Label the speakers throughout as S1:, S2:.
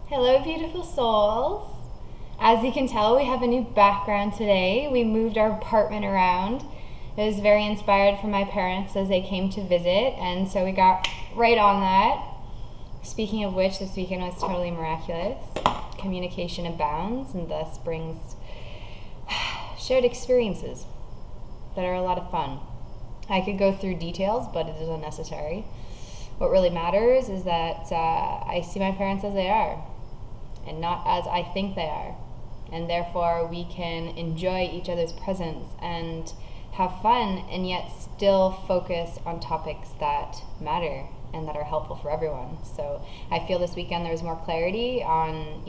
S1: Hello, beautiful souls. As you can tell, we have a new background today. We moved our apartment around. It was very inspired from my parents as they came to visit, and so we got right on that. Speaking of which, this weekend was totally miraculous. Communication abounds and thus brings shared experiences that are a lot of fun. I could go through details, but it is unnecessary. What really matters is that I see my parents as they are and not as I think they are. And therefore, we can enjoy each other's presence and have fun and yet still focus on topics that matter and that are helpful for everyone. So I feel this weekend there was more clarity on,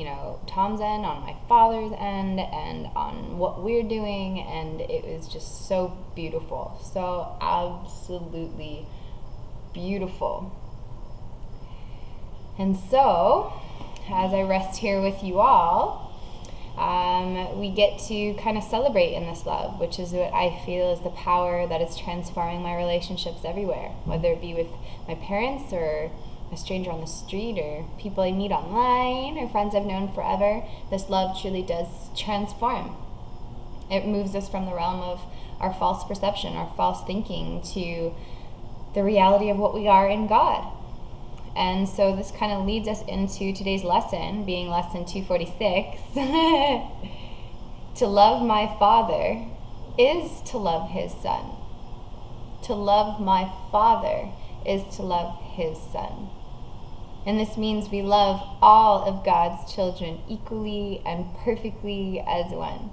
S1: Tom's end, on my father's end, and on what we're doing, and it was just so beautiful. So absolutely beautiful. And so, as I rest here with you all, we get to kind of celebrate in this love, which is what I feel is the power that is transforming my relationships everywhere, whether it be with my parents or a stranger on the street or people I meet online or friends I've known forever. This love truly does transform. It moves us from the realm of our false perception, our false thinking, to the reality of what we are in God. And so this kind of leads us into today's lesson, being lesson 246. To love my Father is to love His Son. To love my Father is to love His Son. And this means we love all of God's children equally and perfectly as one.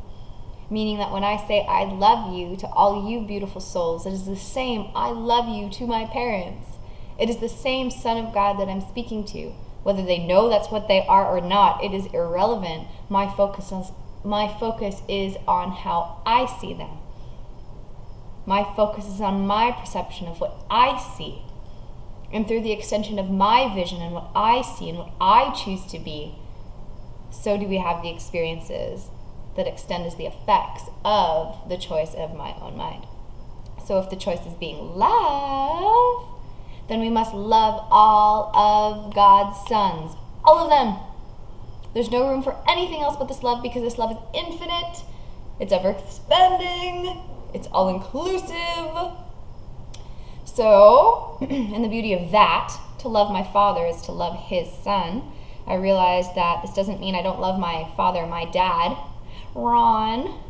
S1: Meaning that when I say I love you to all you beautiful souls, it is the same I love you to my parents. It is the same Son of God that I'm speaking to. Whether they know that's what they are or not, it is irrelevant. My focus is on how I see them. My focus is on my perception of what I see. And through the extension of my vision and what I see and what I choose to be, so do we have the experiences that extend as the effects of the choice of my own mind. So if the choice is being love, then we must love all of God's sons. All of them. There's no room for anything else but this love, because this love is infinite, it's ever expanding, it's all inclusive. So, in the beauty of that, to love my Father is to love His Son. I realize that this doesn't mean I don't love my father, my dad, Ron,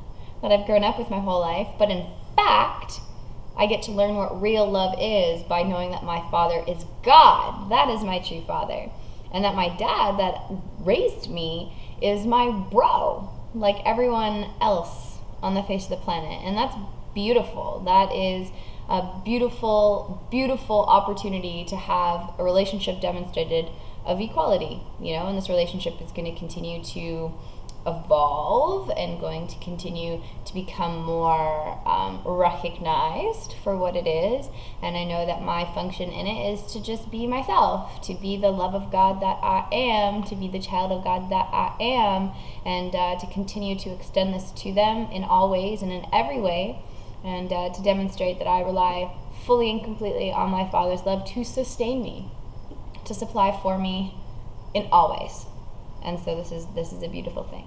S1: that I've grown up with my whole life, but in fact, I get to learn what real love is by knowing that my Father is God. That is my true Father. And that my dad that raised me is my bro, like everyone else on the face of the planet. And that's beautiful. That is a beautiful, beautiful opportunity to have a relationship demonstrated of equality, and this relationship is going to continue to evolve and going to continue to become more recognized for what it is. And I know that my function in it is to just be myself, to be the love of God that I am, to be the child of God that I am, and to continue to extend this to them in all ways and in every way, and to demonstrate that I rely fully and completely on my Father's love to sustain me, to supply for me in all ways. And so this is a beautiful thing.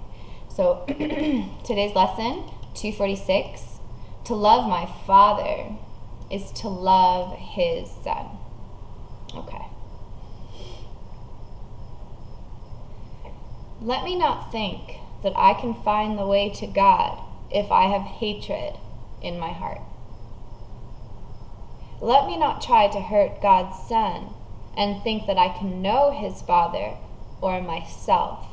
S1: So today's lesson, 246, to love my Father is to love His Son. Okay. Let me not think that I can find the way to God if I have hatred in my heart. Let me not try to hurt God's Son and think that I can know His Father or myself.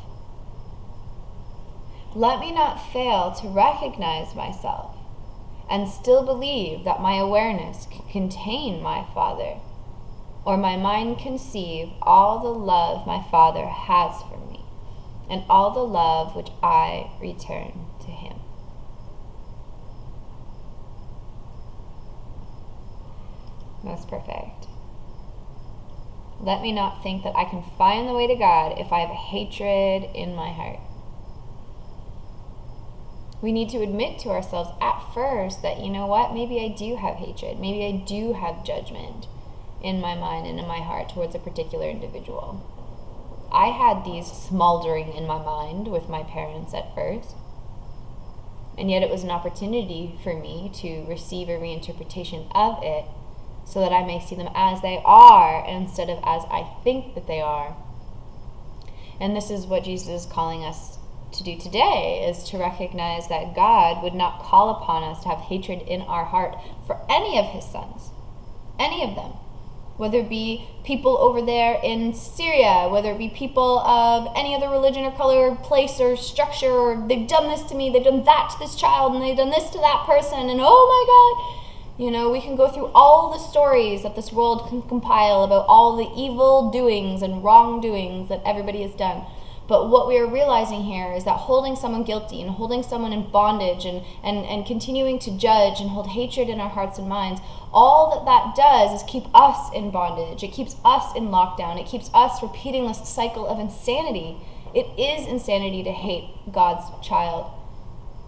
S1: Let me not fail to recognize myself and still believe that my awareness can contain my Father, or my mind conceive all the love my Father has for me and all the love which I return to Him. Most perfect. Let me not think that I can find the way to God if I have hatred in my heart. We need to admit to ourselves at first that, maybe I do have hatred. Maybe I do have judgment in my mind and in my heart towards a particular individual. I had these smoldering in my mind with my parents at first. And yet it was an opportunity for me to receive a reinterpretation of it so that I may see them as they are instead of as I think that they are. And this is what Jesus is calling us to do today, is to recognize that God would not call upon us to have hatred in our heart for any of his sons, any of them. Whether it be people over there in Syria, whether it be people of any other religion or color or place or structure, or they've done this to me, they've done that to this child, and they've done this to that person, and oh my God. We can go through all the stories that this world can compile about all the evil doings and wrongdoings that everybody has done. But what we are realizing here is that holding someone guilty and holding someone in bondage and continuing to judge and hold hatred in our hearts and minds, all that does is keep us in bondage. It keeps us in lockdown. It keeps us repeating this cycle of insanity. It is insanity to hate God's child.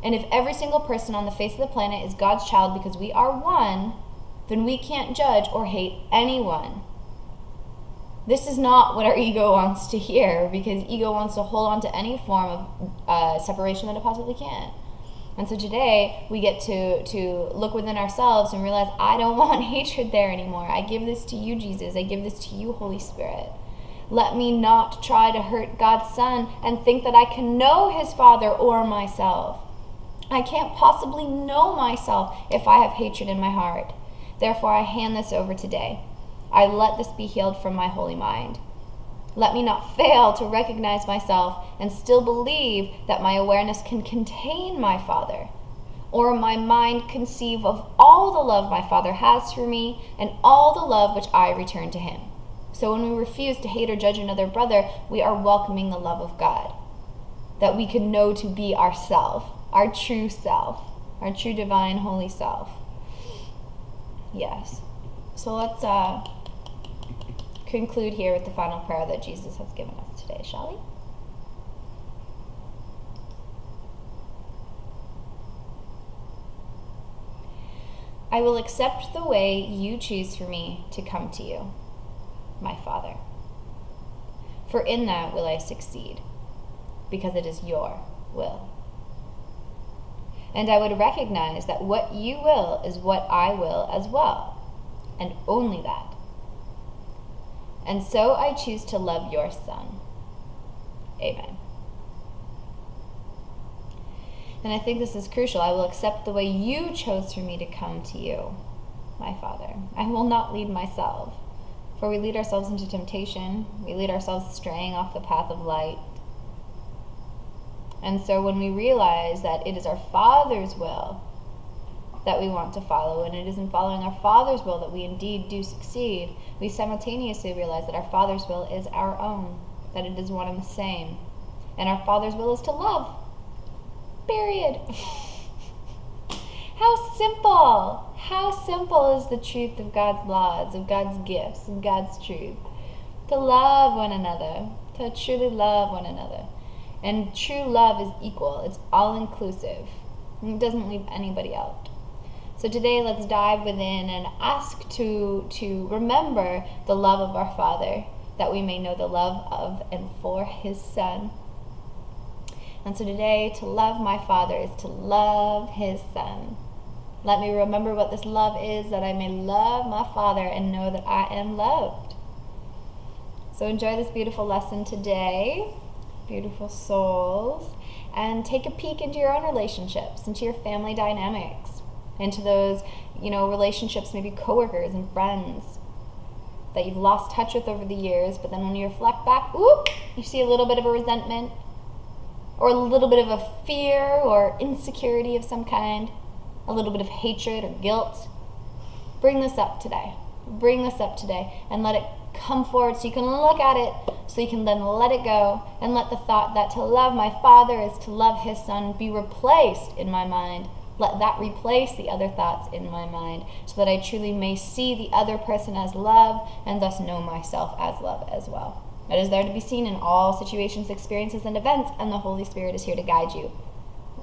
S1: And if every single person on the face of the planet is God's child because we are one, then we can't judge or hate anyone. This is not what our ego wants to hear, because ego wants to hold on to any form of separation that it possibly can. And so today we get to look within ourselves and realize, I don't want hatred there anymore. I give this to you, Jesus. I give this to you, Holy Spirit. Let me not try to hurt God's Son and think that I can know his Father or myself. I can't possibly know myself if I have hatred in my heart. Therefore, I hand this over today. I let this be healed from my holy mind. Let me not fail to recognize myself and still believe that my awareness can contain my Father, or my mind conceive of all the love my Father has for me and all the love which I return to him. So when we refuse to hate or judge another brother, we are welcoming the love of God, that we can know to be ourself, our true self, our true divine holy self. Yes. So let's conclude here with the final prayer that Jesus has given us today, shall we? I will accept the way you choose for me to come to you, my Father. For in that will I succeed, because it is your will. And I would recognize that what you will is what I will as well, and only that. And so I choose to love your Son. Amen. And I think this is crucial. I will accept the way you chose for me to come to you, my Father. I will not lead myself, for we lead ourselves into temptation. We lead ourselves straying off the path of light. And so when we realize that it is our Father's will that we want to follow, and it is in following our Father's will that we indeed do succeed, we simultaneously realize that our Father's will is our own, that it is one and the same. And our Father's will is to love. Period. How simple! How simple is the truth of God's laws, of God's gifts, of God's truth. To love one another, to truly love one another. And true love is equal. It's all-inclusive. It doesn't leave anybody out. So today, let's dive within and ask to remember the love of our Father, that we may know the love of and for his Son. And so today, to love my Father is to love his Son. Let me remember what this love is, that I may love my Father and know that I am loved. So enjoy this beautiful lesson today, beautiful souls, and take a peek into your own relationships, into your family dynamics, into those, relationships, maybe coworkers and friends that you've lost touch with over the years, but then when you reflect back, you see a little bit of a resentment, or a little bit of a fear or insecurity of some kind, a little bit of hatred or guilt. Bring this up today. Bring this up today and let it come forward so you can look at it, so you can then let it go and let the thought that to love my Father is to love his Son be replaced in my mind. Let that replace the other thoughts in my mind, so that I truly may see the other person as love and thus know myself as love as well. It is there to be seen in all situations, experiences, and events, and the Holy Spirit is here to guide you.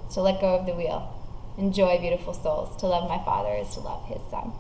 S1: So let go of the wheel. Enjoy, beautiful souls. To love my Father is to love his Son.